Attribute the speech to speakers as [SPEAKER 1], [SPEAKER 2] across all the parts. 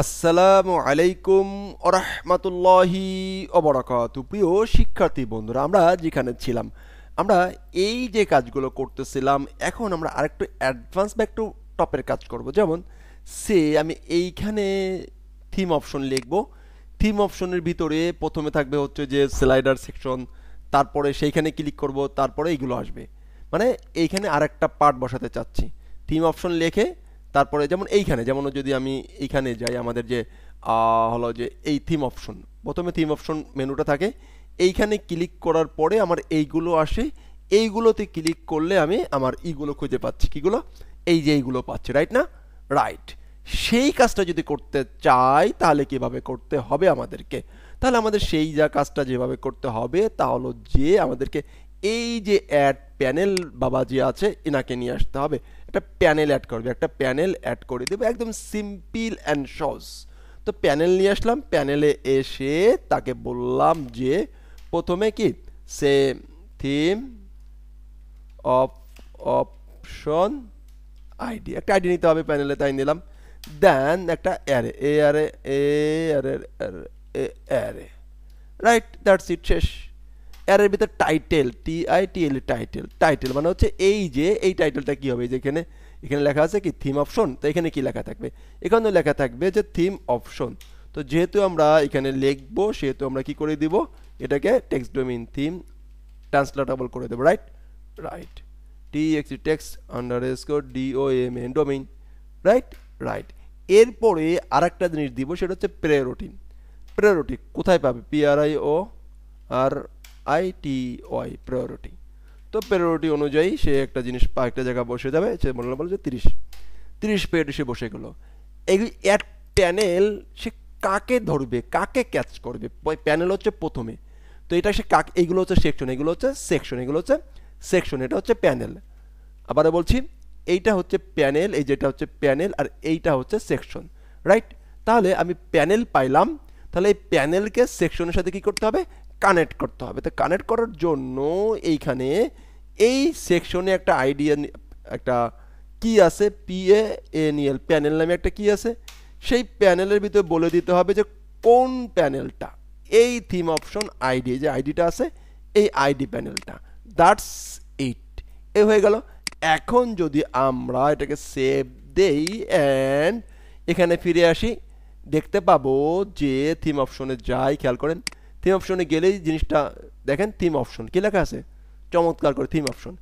[SPEAKER 1] আসসালামু আলাইকুম ওরহমাতুল্লাহি ওবারাকাতু। প্রিয় শিক্ষার্থী বন্ধুরা, আমরা যেখানে ছিলাম আমরা এই যে কাজগুলো করতেছিলাম, এখন আমরা আরেকটু অ্যাডভান্স বা একটু টপের কাজ করব। যেমন আমি এইখানে থিম অপশন লিখব। থিম অপশনের ভিতরে প্রথমে থাকবে হচ্ছে যে স্লাইডার সেকশন, তারপরে সেইখানে ক্লিক করব, তারপরে এইগুলো আসবে। মানে এইখানে আরেকটা পার্ট বসাতে চাচ্ছি। থিম অপশন লিখে তারপরে যেমন এইখানে, যেমন যদি আমি এইখানে যাই, আমাদের যে হলো যে এই থিম অপশন, প্রথমে থিম অপশন মেনুটা থাকে, এইখানে ক্লিক করার পরে আমার এইগুলো আসে। এইগুলোতে ক্লিক করলে আমি আমার ইগুলো খুঁজে পাচ্ছি। কিগুলো? এই যে এইগুলো পাচ্ছি, রাইট না? রাইট। সেই কাজটা যদি করতে চাই তাহলে কিভাবে করতে হবে আমাদেরকে? তাহলে আমাদের সেই যা কাজটা যেভাবে করতে হবে তা হলো যে আমাদেরকে এই যে অ্যাড প্যানেল বাবাজি আছে এনাকে নিয়ে আসতে হবে। একটা প্যানেল অ্যাড করবে, একটা প্যানেল অ্যাড করে দেবে, একদম সিম্পল অ্যান্ড সহজ। তো প্যানেল নিয়ে আসলাম, প্যানেলে এসে তাকে বললাম যে প্রথমে কি সে থিম অফ অপশন আইডি, একটা আইডি নিতে হবে প্যানেলে, তাই নিলাম। দেন একটা array, array, right, that's it, শেষ। এর ভিতরে টাইটেল, TITL, টাইটেল। টাইটেল মানে হচ্ছে এই যে এই টাইটেলটা কি হবে, যেখানে এখানে লেখা আছে কি থিম অপশন, তো এখানে কি লেখা থাকবে? এখানে লেখা থাকবে যে থিম অপশন। তো যেহেতু আমরা এখানে লিখবো সেহেতু আমরা কি করে দিব, এটাকে টেক্সট ডোমেইন থিম ট্রান্সলেটেবল করে দেবো, right? Right, text underscore DOMN, domain, right? Right. এরপরে আরেকটা জিনিস দিব, সেটা হচ্ছে প্রায়োরিটি। প্রায়োরিটি কোথায় পাবে? PRIORITY, priority. তো প্রায়োরিটি অনুযায়ী সে একটা জিনিস একটা জায়গায় বসে যাবে। সে বললো যে 30 পেজ সে বসে গেল। এই অ্যাড প্যানেল সে কাকে ধরবে, কাকে ক্যাচ করবে? প্যানেল হচ্ছে প্রথমে, তো এটা সে কাকে, এইগুলো হচ্ছে সেকশন, এগুলো হচ্ছে সেকশন, এগুলো হচ্ছে সেকশন, এটা হচ্ছে প্যানেল। আবার বলছি, এইটা হচ্ছে প্যানেল, এই যেটা হচ্ছে প্যানেল, আর এইটা হচ্ছে সেকশন, রাইট? তাহলে আমি প্যানেল পাইলাম, তাহলে এই প্যানেলকে সেকশনের সাথে কি করতে হবে? কানেক্ট করতে হবে। তো কানেক্ট করার জন্য এইখানে এই সেকশনে একটা আইডিয়া, একটা কি আছে, PANEL, প্যানেল নামে একটা কি আছে। সেই প্যানেলের ভিতরে বলে দিতে হবে যে কোন প্যানেলটা এই থিম অপশন আইডি, যে আইডিটা আছে এই আইডি প্যানেলটা। দ্যাটস ইট, এ হয়ে গেল। এখন যদি আমরা এটাকে সেভ দেই অ্যান্ড এখানে ফিরে আসি, দেখতে পাবো যে থিম অপশনে যাই, খেয়াল করেন থিম অপশনে গেলেই জিনিসটা দেখেন, থিম অপশন কি লেখা আছে চমৎকার করে, থিম অপশন।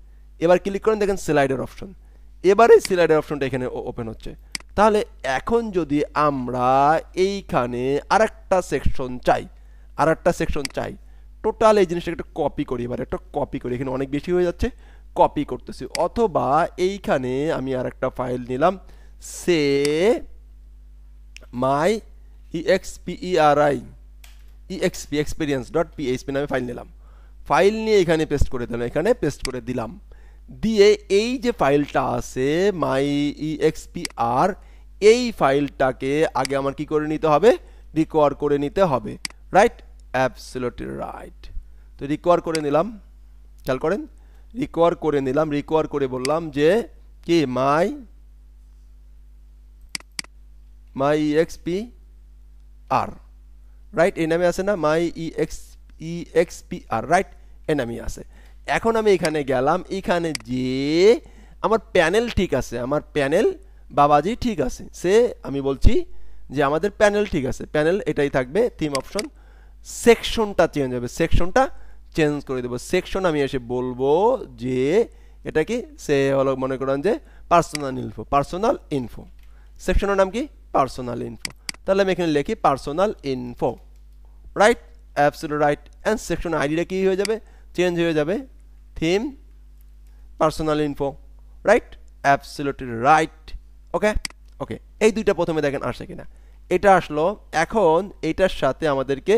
[SPEAKER 1] এবার ক্লিক করেন, দেখেন স্লাইডার অপশন। এবারে স্লাইডার অপশনটা এখানে ওপেন হচ্ছে। তাহলে এখন যদি আমরা এইখানে আরেকটা সেকশন চাই, টোটাল এই জিনিসটা একটা কপি করি। এবার একটা কপি করি, এখানে অনেক বেশি হয়ে যাচ্ছে, কপি করতেছি। অথবা এইখানে আমি আরেকটা ফাইল নিলাম, সে মাই experience.php নামে ফাইল নিলাম। ফাইল নিয়ে এখানে পেস্ট করে দিলাম, এখানে পেস্ট করে দিলাম। দিয়ে এই যে ফাইলটা আছে মাই expr, এই ফাইলটাকে আগে আমার কি করে নিতে হবে? রিকোয়ার করে নিতে হবে, রাইট? Absolutely right. তো রিকোয়ার করে নিলাম, খেয়াল করেন, রিকোয়ার করে নিলাম। রিকোয়ার করে বললাম যে কি মাই expr, রাইট? এই নামে আছে না, মাই expr, রাইট? এই নামে আছে। এখন আমি এখানে গেলাম, এখানে যে আমার প্যানেল ঠিক আছে, আমার প্যানেল বাবাজি ঠিক আছে, সে আমি বলছি যে আমাদের প্যানেল ঠিক আছে, প্যানেল এটাই থাকবে, থিম অপশন। সেকশনটা চেঞ্জ হবে, সেকশনটা চেঞ্জ করে দেবো। সেকশন আমি এসে বলবো যে এটা কি, সে হলো মনে করেন যে পার্সোনাল ইনফো। সেকশনের নাম কি? Personal info. তাহলে আমি এখানে লিখি personal info, right? Absolutely right. And section আইডিটা কি হয়ে যাবে? চেঞ্জ হয়ে যাবে, theme personal info, right? Absolutely right. Okay, okay. এই দুইটা প্রথমে দেখেন আসছে কিনা, এটা আসলো। এখন এইটার সাথে আমাদেরকে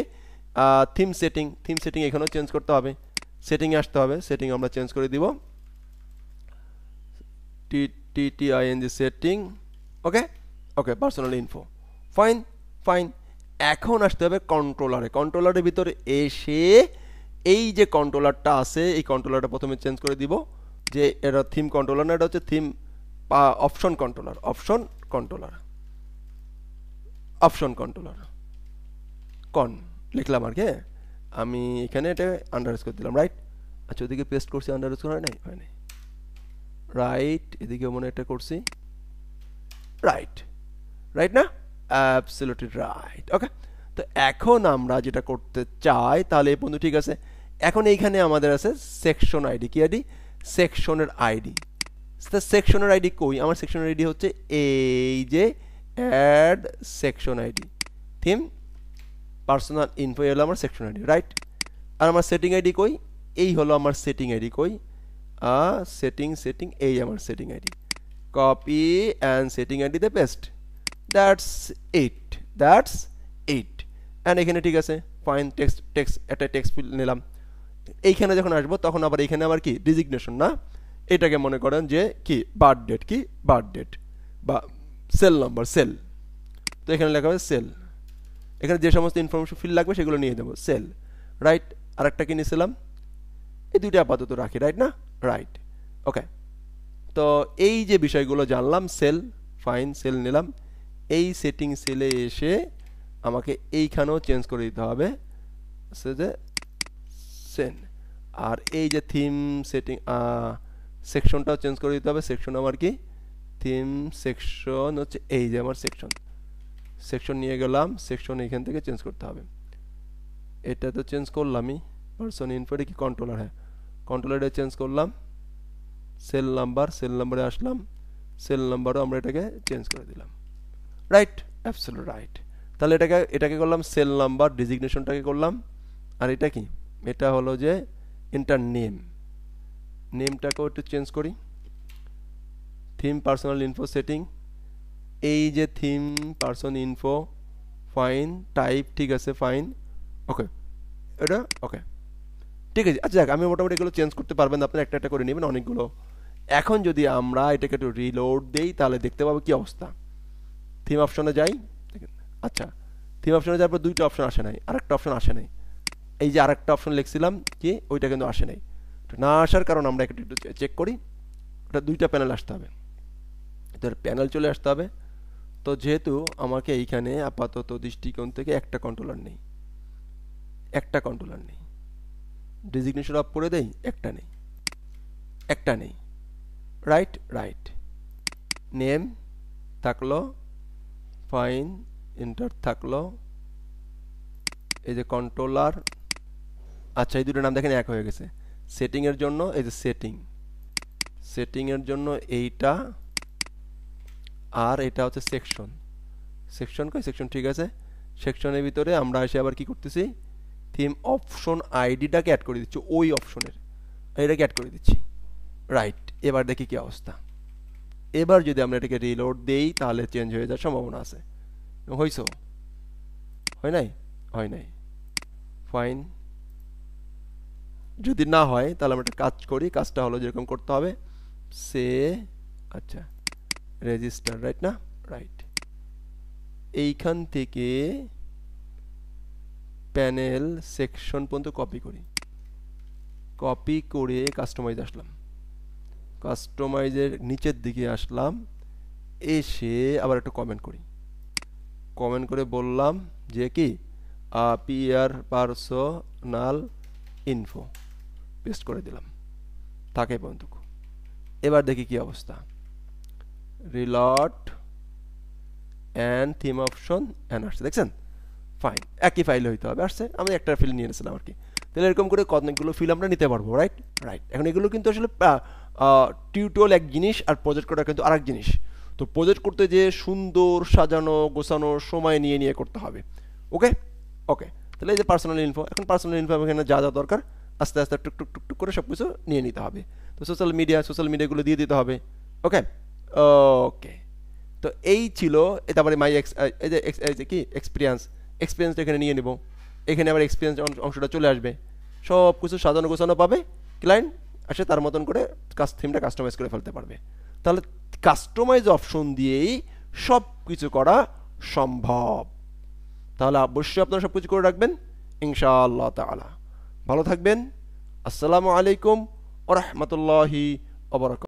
[SPEAKER 1] থিম সেটিং এখানেও চেঞ্জ করতে হবে, সেটিংয়ে আসতে হবে। সেটিং আমরা চেঞ্জ করে দিব, TTING সেটিং, ওকে, ওকে, পার্সোনাল ইনফো, ফাইন, ফাইন। এখন আসতে হবে কন্ট্রোলারে। কন্ট্রোলারের ভিতরে এসে এই যে কন্ট্রোলারটা আছে, এই কন্ট্রোলারটা প্রথমে চেঞ্জ করে দিব, যে এটা থিম কন্ট্রোলার না, এটা হচ্ছে theme option controller, option controller, option controller কন লিখলাম আর কি, আমি এখানে এটা আন্ডারস্কোর দিলাম, রাইট। আচ্ছা ওদিকে পেস্ট করছি, আন্ডারস্কোর হয় নাই, রাইট, এদিকে মনে এটা করছি, রাইট, রাইট না, অ্যাবসলিউটলি রাইট। ওকে, তো এখন আমরা যেটা করতে চাই, তাহলে এই পর্যন্ত ঠিক আছে। এখন এইখানে আমাদের আছে সেকশন আইডি, কি আইডি, সেকশনের আইডি। সেকশনের আইডি কই, আমার সেকশনের আইডি হচ্ছে এই যে add section ID, theme personal info হলো আমার সেকশন আইডি, রাইট। আর আমার সেটিং আইডি কই, এই হলো আমার সেটিং আইডি কই, সেটিং এই আমার setting ID, copy and setting ID তে পেস্ট, দ্যাটস ইট। অ্যান্ড এখানে ঠিক আছে, ফাইন টেক্সট একটা টেক্সট ফিল্ড নিলাম। এইখানে যখন আসবো তখন আবার এখানে আবার কি ডিজিগনেশন না, এটাকে মনে করেন যে কি বার্থ ডেট, কি বার্থ ডেট বা সেল নাম্বার, সেল, তো এখানে লেখা হবে সেল। এখানে যে সমস্ত ইনফরমেশন ফিল লাগবে সেগুলো নিয়ে দেবো, সেল, রাইট। আরেকটা কি নিয়েছিলাম, এই দুইটা আপাতত রাখি, রাইট না, রাইট। ওকে, তো এই যে বিষয়গুলো জানলাম, সেল, ফাইন, সেল নিলাম। এই সেটিং সেলে এসে আমাকে এইখানেও চেঞ্জ করে দিতে হবে, যে সেন। আর এই যে থিম সেটিং সেকশনটাও চেঞ্জ করে দিতে হবে, সেকশন আমার কি থিম সেকশন হচ্ছে এই যে আমার সেকশন নিয়ে গেলাম, সেকশন এইখান থেকে চেঞ্জ করতে হবে। এটা তো চেঞ্জ করলামই, পার্সন ইনফোতে কি কন্ট্রোলার, হ্যাঁ কন্ট্রোলারে চেঞ্জ করলাম, সেল নাম্বারে আসলাম, সেল নাম্বারও আমরা এটাকে চেঞ্জ করে দিলাম, রাইট, অ্যাবসলিউট রাইট। তাহলে এটাকে করলাম সেল নাম্বার, ডিজিগনেশনটাকে করলাম। আর এটা কি, এটা হলো যে এন্টার নেমটাকেও একটু চেঞ্জ করি, থিম পার্সোনাল ইনফো সেটিং, এই যে theme person info, fine, type ঠিক আছে, ফাইন, ওকে, এটা ওকে, ঠিক আছে। আচ্ছা যাক, আমি মোটামুটি এগুলো চেঞ্জ করতে পারবেন, আপনারা একটা একটা করে নেবেন অনেকগুলো। এখন যদি আমরা এটাকে একটু রিলোড দেই তাহলে দেখতে পাবো কি অবস্থা। থিম অপশনে যাই, আচ্ছা থিম অপশনে যাওয়ার পর দুইটা অপশন আসে নাই, আরেকটা অপশন আসে নাই, এই যে আরেকটা অপশন লিখছিলাম কি ওইটা কিন্তু আসে নাই। না আসার কারণ আমরা একটু চেক করি, ওটা দুইটা প্যানেল আসতে হবে, এটার প্যানেল চলে আসতে হবে। তো যেহেতু আমাকে এইখানে আপাতত দৃষ্টিকোণ থেকে একটা কন্ট্রোলার নেই, ডেজিগনেশন অফ করে দেই, একটা নেই, রাইট, নেম থাকলো, ফাইন, এন্টার থাকলো, এই যে কন্ট্রোলার, আচ্ছা এই দুটো নাম দেখেন এক হয়ে গেছে। সেটিং এর জন্য এই যে সেটিং এর জন্য এইটা, আর এটা হচ্ছে সেকশন ঠিক আছে। সেকশনের ভিতরে আমরা এসে আবার কি করতেছি, থিম অপশন আইডিটাকে অ্যাড করে দিচ্ছি, ওই অপশনের এটাকে অ্যাড করে দিচ্ছি, রাইট। এবার দেখি কি অবস্থা, এবার যদি আমরা এটাকে রিলোড দেই তাহলে চেঞ্জ হয়ে যাওয়ার সম্ভাবনা আছে। হইছো, হয় নাই, ফাইন। যদি না হয় তাহলে আমরা একটা কাজ করি, কাজটা হলো যেরকম করতে হবে, আচ্ছা রেজিস্টার, রাইট না, রাইট। এইখান থেকে প্যানেল সেকশন পর্যন্ত কপি করে কাস্টমাইজ আসলাম, কাস্টমাইজের নিচের দিকে আসলাম, এসে আবার একটা কমেন্ট করে বললাম যে কি পিআর পার্সোনাল ইনফো, পেস্ট করে দিলাম, থাকে পর্যন্ত। এবার দেখি কি অবস্থা, reload and theme option and আসছে, দেখছেন, ফাইন, একই ফাইলে হইতে হবে, আসছে, আমি একটা ফিল নিয়ে নিয়েছিলাম আর কি। তাহলে এরকম করে অনেকগুলো ফিল আমরা নিতে পারবো, রাইট। এখন এগুলো কিন্তু আসলে টিউটোরিয়াল এক জিনিস আর প্রজেক্ট করা কিন্তু আরেক জিনিস। তো প্রজেক্ট করতে যে সুন্দর সাজানো গোছানো সময় নিয়ে করতে হবে, ওকে। তাহলে এই যে পার্সোনাল ইনফো, এখন পার্সোনাল ইনফো এখানে যা দরকার আস্তে আস্তে টুক করে সব কিছু নিয়ে নিতে হবে। তো সোশ্যাল মিডিয়াগুলো দিয়ে দিতে হবে, ওকে। তো এই ছিল, তারপরে এই যে কি এক্সপিরিয়েন্সটা এখানে নিয়ে নেব, এখানে আবার এক্সপিরিয়েন্স অংশটা চলে আসবে, সব কিছু সাজানো গোছানো পাবে, ক্লায়েন্ট আসে তার মতন করে থিমটা কাস্টমাইজ করে ফেলতে পারবে। তাহলে কাস্টমাইজ অপশন দিয়েই সব কিছু করা সম্ভব। তাহলে অবশ্যই আপনারা সব কিছু করে রাখবেন ইনশাআল্লাহ তাআলা। ভালো থাকবেন, আসসালামু আলাইকুম ওয়া রাহমাতুল্লাহি ওয়া বারাকাতুহু।